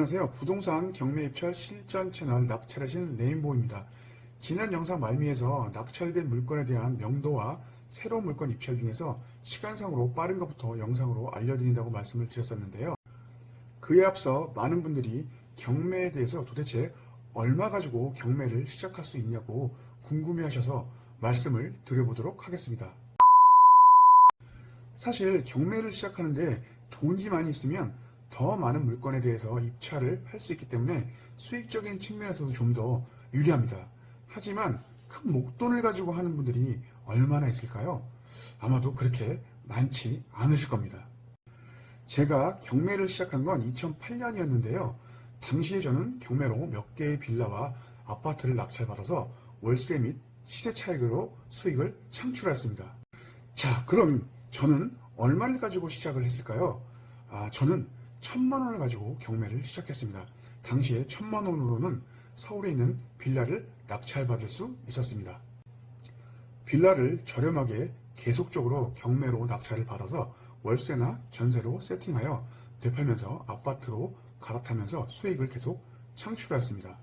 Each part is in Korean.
안녕하세요. 부동산 경매 입찰 실전 채널 낙찰의 신 레인보우입니다. 지난 영상 말미에서 낙찰된 물건에 대한 명도와 새로운 물건 입찰 중에서 시간상으로 빠른 것부터 영상으로 알려드린다고 말씀을 드렸었는데요. 그에 앞서 많은 분들이 경매에 대해서 도대체 얼마 가지고 경매를 시작할 수 있냐고 궁금해하셔서 말씀을 드려보도록 하겠습니다. 사실 경매를 시작하는데 돈이 많이 있으면 더 많은 물건에 대해서 입찰을 할 수 있기 때문에 수익적인 측면에서도 좀 더 유리합니다. 하지만 큰 목돈을 가지고 하는 분들이 얼마나 있을까요? 아마도 그렇게 많지 않으실 겁니다. 제가 경매를 시작한 건 2008년이었는데요. 당시에 저는 경매로 몇 개의 빌라와 아파트를 낙찰받아서 월세 및 시세 차익으로 수익을 창출했습니다. 자, 그럼 저는 얼마를 가지고 시작을 했을까요? 저는 1,000만 원을 가지고 경매를 시작했습니다. 당시에 1,000만 원으로는 서울에 있는 빌라를 낙찰받을 수 있었습니다. 빌라를 저렴하게 계속적으로 경매로 낙찰을 받아서 월세나 전세로 세팅하여 되팔면서 아파트로 갈아타면서 수익을 계속 창출했습니다.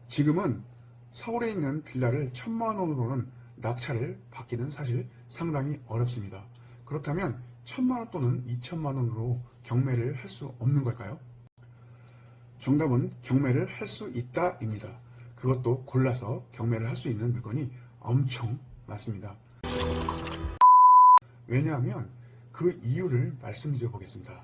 지금은 서울에 있는 빌라를 1,000만 원으로는 낙찰을 받기는 사실 상당히 어렵습니다. 그렇다면 1,000만 원 또는 2,000만 원으로 경매를 할 수 없는 걸까요? 정답은 경매를 할 수 있다입니다. 그것도 골라서 경매를 할 수 있는 물건이 엄청 많습니다. 왜냐하면 그 이유를 말씀드려 보겠습니다.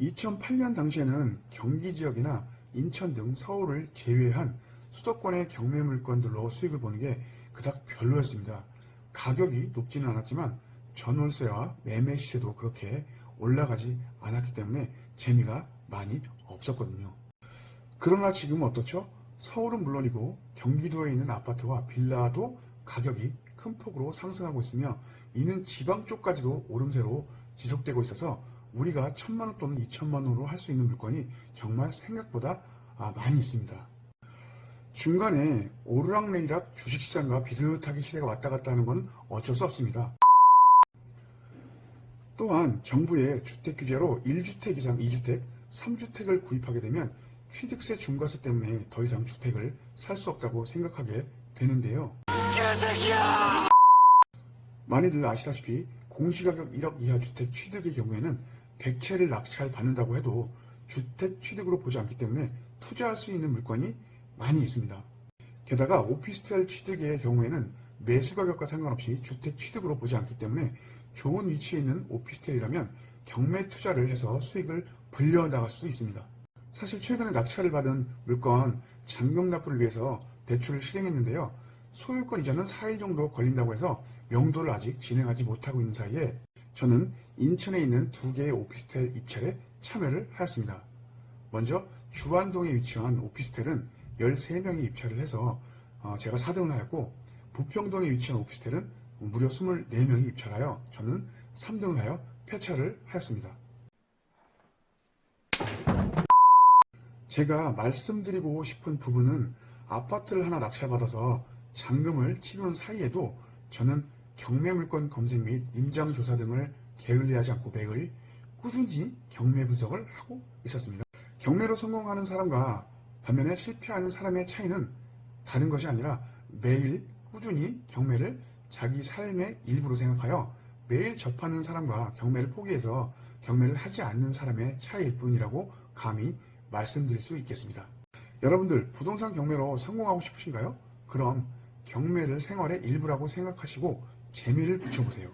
2008년 당시에는 경기 지역이나 인천 등 서울을 제외한 수도권의 경매 물건들로 수익을 보는 게 그닥 별로였습니다. 가격이 높지는 않았지만 전월세와 매매 시세도 그렇게 올라가지 않았기 때문에 재미가 많이 없었거든요. 그러나 지금은 어떻죠? 서울은 물론이고 경기도에 있는 아파트와 빌라도 가격이 큰 폭으로 상승하고 있으며 이는 지방 쪽까지도 오름세로 지속되고 있어서 우리가 1,000만 원 또는 2,000만 원으로 할 수 있는 물건이 정말 생각보다 많이 있습니다. 중간에 오르락내리락 주식시장과 비슷하게 시세가 왔다 갔다 하는 건 어쩔 수 없습니다. 또한 정부의 주택규제로 1주택 이상 2주택, 3주택을 구입하게 되면 취득세 중과세 때문에 더 이상 주택을 살 수 없다고 생각하게 되는데요. 많이들 아시다시피 공시가격 1억 이하 주택 취득의 경우에는 100채를 낙찰 받는다고 해도 주택 취득으로 보지 않기 때문에 투자할 수 있는 물건이 많이 있습니다. 게다가 오피스텔 취득의 경우에는 매수 가격과 상관없이 주택 취득으로 보지 않기 때문에 좋은 위치에 있는 오피스텔이라면 경매 투자를 해서 수익을 불려나갈 수 있습니다. 사실 최근에 낙찰을 받은 물건 잔금 납부를 위해서 대출을 실행했는데요. 소유권 이자는 4일 정도 걸린다고 해서 명도를 아직 진행하지 못하고 있는 사이에 저는 인천에 있는 2개의 오피스텔 입찰에 참여를 하였습니다. 먼저 주안동에 위치한 오피스텔은 13명이 입찰을 해서 제가 4등을 하였고, 부평동에 위치한 오피스텔은 무려 24명이 입찰하여 저는 3등을 하여 폐차를 하였습니다. 제가 말씀드리고 싶은 부분은 아파트를 하나 낙찰받아서 잔금을 치르는 사이에도 저는 경매 물건 검색 및 임장 조사 등을 게을리하지 않고 매일 꾸준히 경매 분석을 하고 있었습니다. 경매로 성공하는 사람과 반면에 실패하는 사람의 차이는 다른 것이 아니라 매일 꾸준히 경매를 자기 삶의 일부로 생각하여 매일 접하는 사람과 경매를 포기해서 경매를 하지 않는 사람의 차이일 뿐이라고 감히 말씀드릴 수 있겠습니다. 여러분들 부동산 경매로 성공하고 싶으신가요? 그럼 경매를 생활의 일부라고 생각하시고 재미를 붙여보세요.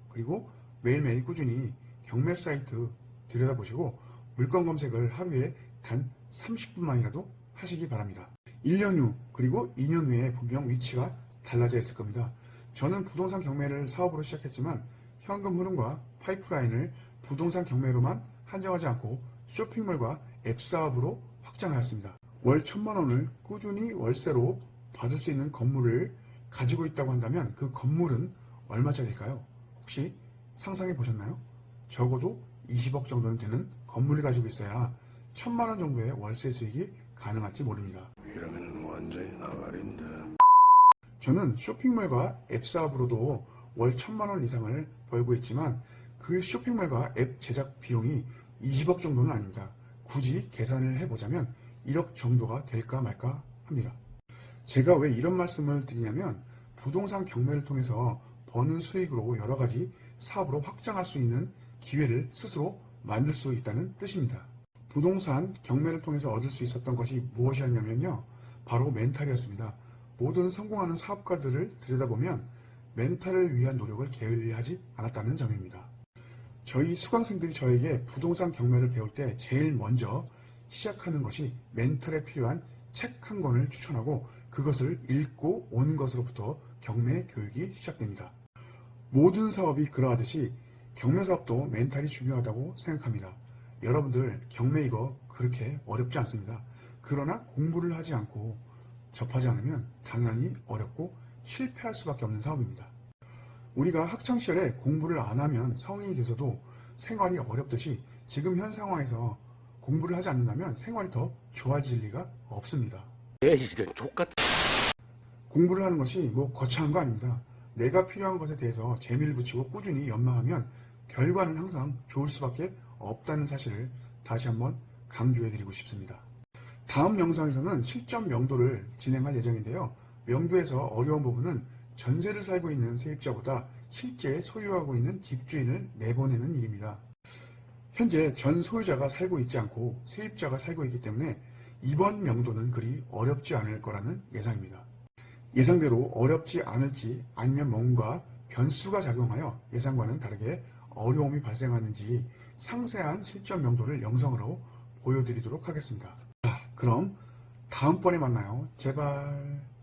그리고 매일매일 꾸준히 경매 사이트 들여다보시고 물건 검색을 하루에 단 30분만이라도 하시기 바랍니다. 1년 후 그리고 2년 후에 분명 위치가 달라져 있을 겁니다. 저는 부동산 경매를 사업으로 시작했지만 현금 흐름과 파이프라인을 부동산 경매로만 한정하지 않고 쇼핑몰과 앱 사업으로 확장하였습니다. 월 1,000만 원을 꾸준히 월세로 받을 수 있는 건물을 가지고 있다고 한다면 그 건물은 얼마짜리일까요? 혹시 상상해 보셨나요? 적어도 20억 정도는 되는 건물을 가지고 있어야 1,000만 원 정도의 월세 수익이 가능할지 모릅니다. 이러면 완전히 나가린다. 저는 쇼핑몰과 앱 사업으로도 월 1,000만 원 이상을 벌고 있지만 그 쇼핑몰과 앱 제작 비용이 20억 정도는 아닙니다. 굳이 계산을 해보자면 1억 정도가 될까 말까 합니다. 제가 왜 이런 말씀을 드리냐면 부동산 경매를 통해서 버는 수익으로 여러 가지 사업으로 확장할 수 있는 기회를 스스로 만들 수 있다는 뜻입니다. 부동산 경매를 통해서 얻을 수 있었던 것이 무엇이었냐면요. 바로 멘탈이었습니다. 모든 성공하는 사업가들을 들여다보면 멘탈을 위한 노력을 게을리하지 않았다는 점입니다. 저희 수강생들이 저에게 부동산 경매를 배울 때 제일 먼저 시작하는 것이 멘탈에 필요한 책 한 권을 추천하고 그것을 읽고 오는 것으로부터 경매 교육이 시작됩니다. 모든 사업이 그러하듯이 경매 사업도 멘탈이 중요하다고 생각합니다. 여러분들 경매 이거 그렇게 어렵지 않습니다. 그러나 공부를 하지 않고 접하지 않으면 당연히 어렵고 실패할 수밖에 없는 사업입니다. 우리가 학창시절에 공부를 안 하면 성인이 돼서도 생활이 어렵듯이 지금 현 상황에서 공부를 하지 않는다면 생활이 더 좋아질 리가 없습니다. 이런 족같은 공부를 하는 것이 뭐 거창한 거 아닙니다. 내가 필요한 것에 대해서 재미를 붙이고 꾸준히 연마하면 결과는 항상 좋을 수밖에 없다는 사실을 다시 한번 강조해드리고 싶습니다. 다음 영상에서는 실전 명도를 진행할 예정인데요. 명도에서 어려운 부분은 전세를 살고 있는 세입자보다 실제 소유하고 있는 집주인을 내보내는 일입니다. 현재 전 소유자가 살고 있지 않고 세입자가 살고 있기 때문에 이번 명도는 그리 어렵지 않을 거라는 예상입니다. 예상대로 어렵지 않을지 아니면 뭔가 변수가 작용하여 예상과는 다르게 어려움이 발생하는지 상세한 실전 명도를 영상으로 보여드리도록 하겠습니다. 자, 그럼 다음번에 만나요. 제발.